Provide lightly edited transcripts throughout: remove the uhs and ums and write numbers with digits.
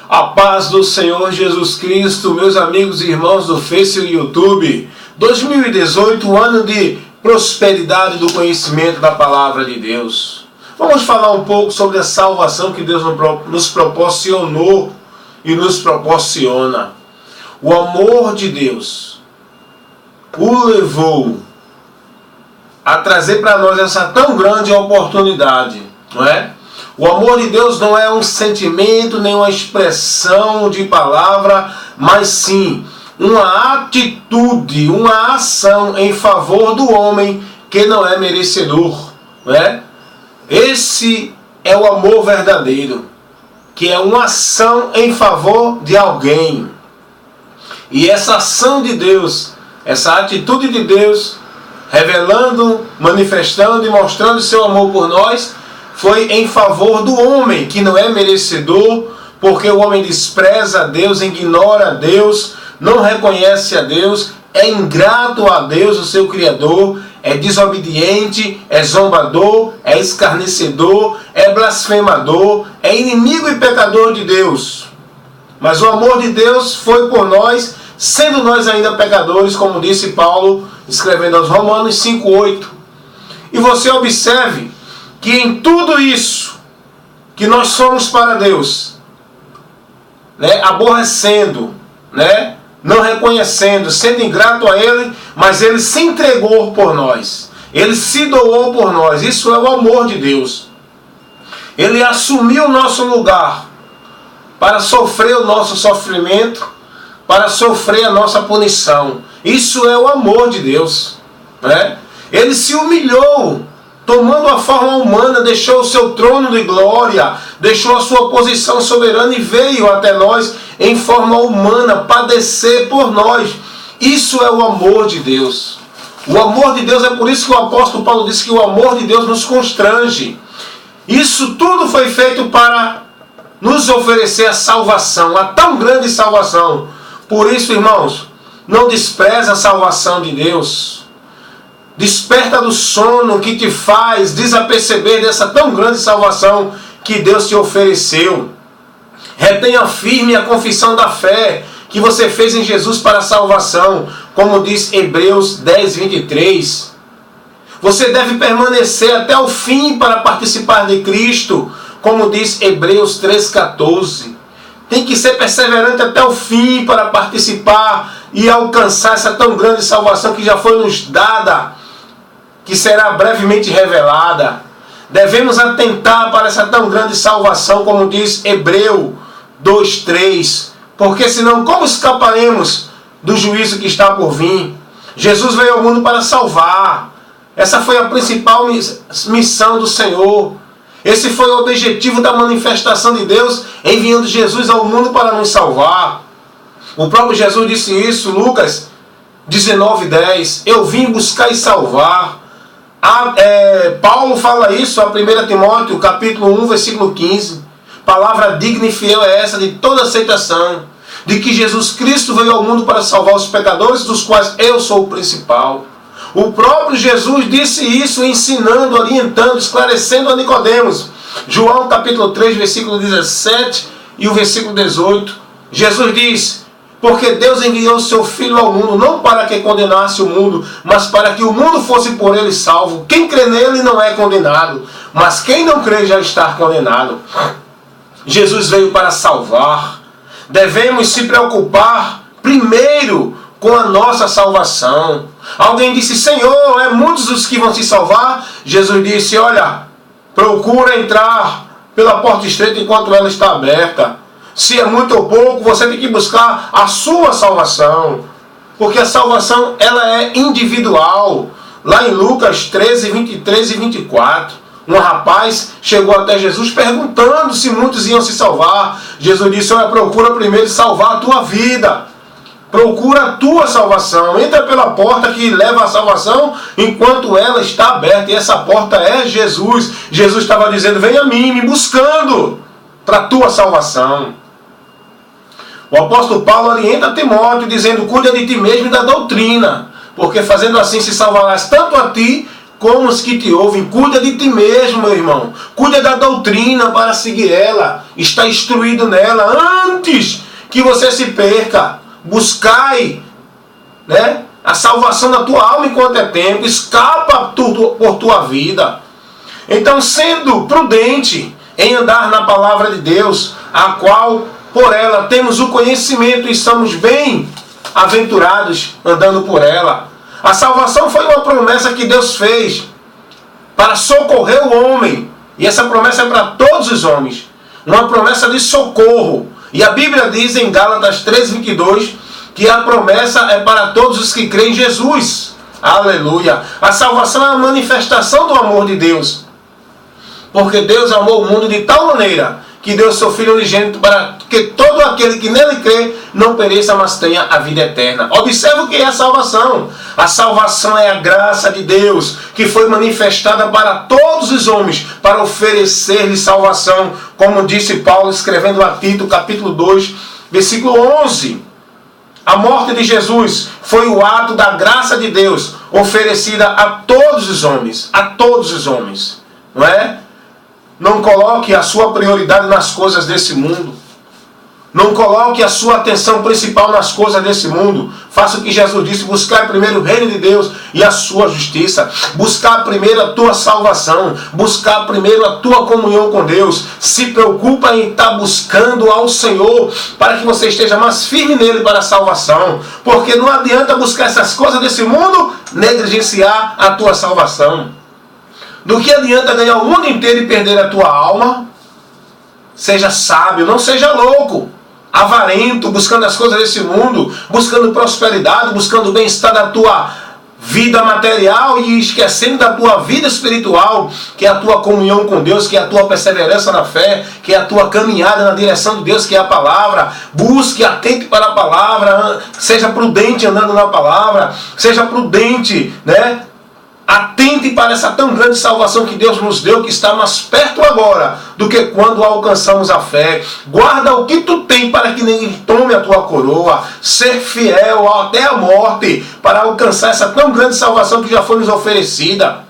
A paz do Senhor Jesus Cristo, meus amigos e irmãos do Face e YouTube. 2018, ano de prosperidade do conhecimento da palavra de Deus. Vamos falar um pouco sobre a salvação que Deus nos proporcionou e nos proporciona. O amor de Deus o levou a trazer para nós essa tão grande oportunidade, não é? O amor de Deus não é um sentimento, nem uma expressão de palavra, mas sim uma atitude, uma ação em favor do homem que não é merecedor, não é? Esse é o amor verdadeiro, que é uma ação em favor de alguém. E essa ação de Deus, essa atitude de Deus, revelando, manifestando e mostrando seu amor por nós, foi em favor do homem, que não é merecedor, porque o homem despreza a Deus, ignora a Deus, não reconhece a Deus, é ingrato a Deus, o seu Criador, é desobediente, é zombador, é escarnecedor, é blasfemador, é inimigo e pecador de Deus. Mas o amor de Deus foi por nós, sendo nós ainda pecadores, como disse Paulo, escrevendo aos Romanos 5:8. E você observe que em tudo isso que nós somos para Deus, né, aborrecendo, né, não reconhecendo, sendo ingrato a Ele, mas Ele se entregou por nós, Ele se doou por nós. Isso é o amor de Deus. Ele assumiu o nosso lugar para sofrer o nosso sofrimento, para sofrer a nossa punição. Isso é o amor de Deus, né? Ele se humilhou, tomando a forma humana, deixou o seu trono de glória, deixou a sua posição soberana e veio até nós em forma humana, padecer por nós. Isso é o amor de Deus. O amor de Deus, é por isso que o apóstolo Paulo disse que o amor de Deus nos constrange. Isso tudo foi feito para nos oferecer a salvação, a tão grande salvação. Por isso, irmãos, não despreze a salvação de Deus. Desperta do sono que te faz desaperceber dessa tão grande salvação que Deus te ofereceu. Retenha firme a confissão da fé que você fez em Jesus para a salvação, como diz Hebreus 10:23. Você deve permanecer até o fim para participar de Cristo, como diz Hebreus 3:14. Tem que ser perseverante até o fim para participar e alcançar essa tão grande salvação que já foi nos dada, que será brevemente revelada. Devemos atentar para essa tão grande salvação, como diz Hebreus 2:3, porque senão como escaparemos do juízo que está por vir? Jesus veio ao mundo para salvar. Essa foi a principal missão do Senhor. Esse foi o objetivo da manifestação de Deus, enviando Jesus ao mundo para nos salvar. O próprio Jesus disse isso, Lucas 19:10, eu vim buscar e salvar. Paulo fala isso, a 1 Timóteo, capítulo 1, versículo 15. Palavra digna e fiel é essa de toda aceitação, de que Jesus Cristo veio ao mundo para salvar os pecadores, dos quais eu sou o principal. O próprio Jesus disse isso, ensinando, orientando, esclarecendo a Nicodemos. João capítulo 3, versículo 17 e o versículo 18. Jesus diz: porque Deus enviou o seu Filho ao mundo, não para que condenasse o mundo, mas para que o mundo fosse por ele salvo. Quem crê nele não é condenado, mas quem não crê já está condenado. Jesus veio para salvar. Devemos se preocupar primeiro com a nossa salvação. Alguém disse: Senhor, é muitos os que vão se salvar? Jesus disse: olha, procura entrar pela porta estreita enquanto ela está aberta. Se é muito ou pouco, você tem que buscar a sua salvação, porque a salvação ela é individual. Lá em Lucas 13, 23 e 24, um rapaz chegou até Jesus perguntando se muitos iam se salvar. Jesus disse: olha, procura primeiro salvar a tua vida. Procura a tua salvação. Entra pela porta que leva à salvação enquanto ela está aberta. E essa porta é Jesus. Jesus estava dizendo: vem a mim, me buscando para a tua salvação. O apóstolo Paulo orienta Timóteo dizendo: cuida de ti mesmo e da doutrina, porque fazendo assim se salvarás tanto a ti como os que te ouvem. Cuida de ti mesmo, meu irmão. Cuida da doutrina para seguir ela. Está instruído nela antes que você se perca. Buscai, né, a salvação da tua alma enquanto é tempo. Escapa por tua vida. Então, sendo prudente em andar na palavra de Deus, a qual por ela temos o conhecimento e somos bem-aventurados andando por ela. A salvação foi uma promessa que Deus fez para socorrer o homem. E essa promessa é para todos os homens. Uma promessa de socorro. E a Bíblia diz em Gálatas 3:22 que a promessa é para todos os que creem em Jesus. Aleluia. A salvação é a manifestação do amor de Deus. Porque Deus amou o mundo de tal maneira que deu seu Filho unigênito para que todo aquele que nele crê não pereça, mas tenha a vida eterna. Observe o que é a salvação. A salvação é a graça de Deus que foi manifestada para todos os homens para oferecer-lhe salvação, como disse Paulo escrevendo a Tito, capítulo 2, versículo 11. A morte de Jesus foi o ato da graça de Deus oferecida a todos os homens. A todos os homens. Não é? Não coloque a sua prioridade nas coisas desse mundo. Não coloque a sua atenção principal nas coisas desse mundo. Faça o que Jesus disse: buscar primeiro o reino de Deus e a sua justiça. Buscar primeiro a tua salvação. Buscar primeiro a tua comunhão com Deus. Se preocupa em estar buscando ao Senhor para que você esteja mais firme nele para a salvação. Porque não adianta buscar essas coisas desse mundo negligenciar a tua salvação. Do que adianta ganhar o mundo inteiro e perder a tua alma? Seja sábio, não seja louco, avarento, buscando as coisas desse mundo, buscando prosperidade, buscando o bem-estar da tua vida material e esquecendo da tua vida espiritual, que é a tua comunhão com Deus, que é a tua perseverança na fé, que é a tua caminhada na direção de Deus, que é a palavra. Busque, atente para a palavra, seja prudente andando na palavra, seja prudente, né? Atente para essa tão grande salvação que Deus nos deu, que está mais perto agora do que quando alcançamos a fé. Guarda o que tu tem para que ninguém tome a tua coroa. Ser fiel até a morte para alcançar essa tão grande salvação que já foi nos oferecida.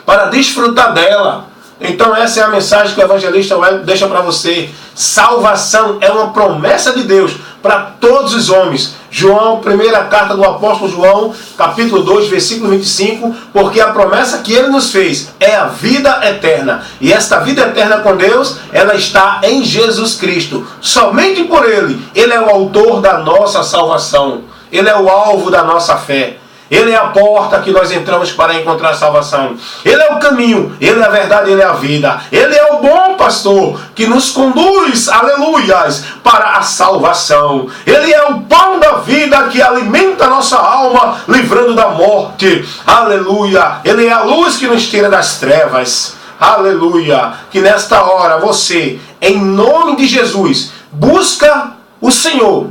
Para desfrutar dela. Então essa é a mensagem que o evangelista deixa para você. Salvação é uma promessa de Deus para todos os homens. João, primeira carta do apóstolo João, capítulo 2, versículo 25, porque a promessa que ele nos fez é a vida eterna. E esta vida eterna com Deus, ela está em Jesus Cristo. Somente por ele. Ele é o autor da nossa salvação. Ele é o alvo da nossa fé. Ele é a porta que nós entramos para encontrar salvação. Ele é o caminho, Ele é a verdade, Ele é a vida. Ele é o bom pastor que nos conduz, aleluias, para a salvação. Ele é o pão da vida que alimenta a nossa alma, livrando da morte. Aleluia. Ele é a luz que nos tira das trevas. Aleluia. Que nesta hora você, em nome de Jesus, busca o Senhor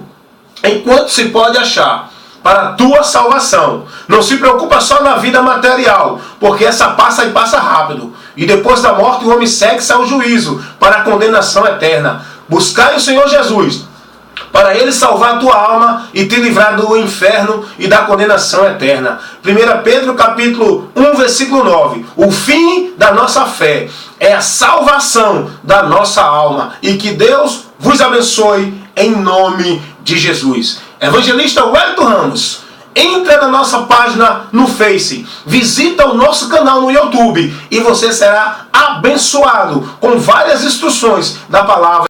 enquanto se pode achar, para a tua salvação. Não se preocupa só na vida material, porque essa passa e passa rápido. E depois da morte o homem segue-se ao juízo, para a condenação eterna. Buscai o Senhor Jesus, para Ele salvar a tua alma e te livrar do inferno e da condenação eterna. 1 Pedro capítulo 1, versículo 9. O fim da nossa fé é a salvação da nossa alma. E que Deus vos abençoe em nome de Jesus. Evangelista Wellington Ramos, entra na nossa página no Face, visita o nosso canal no YouTube e você será abençoado com várias instruções da palavra.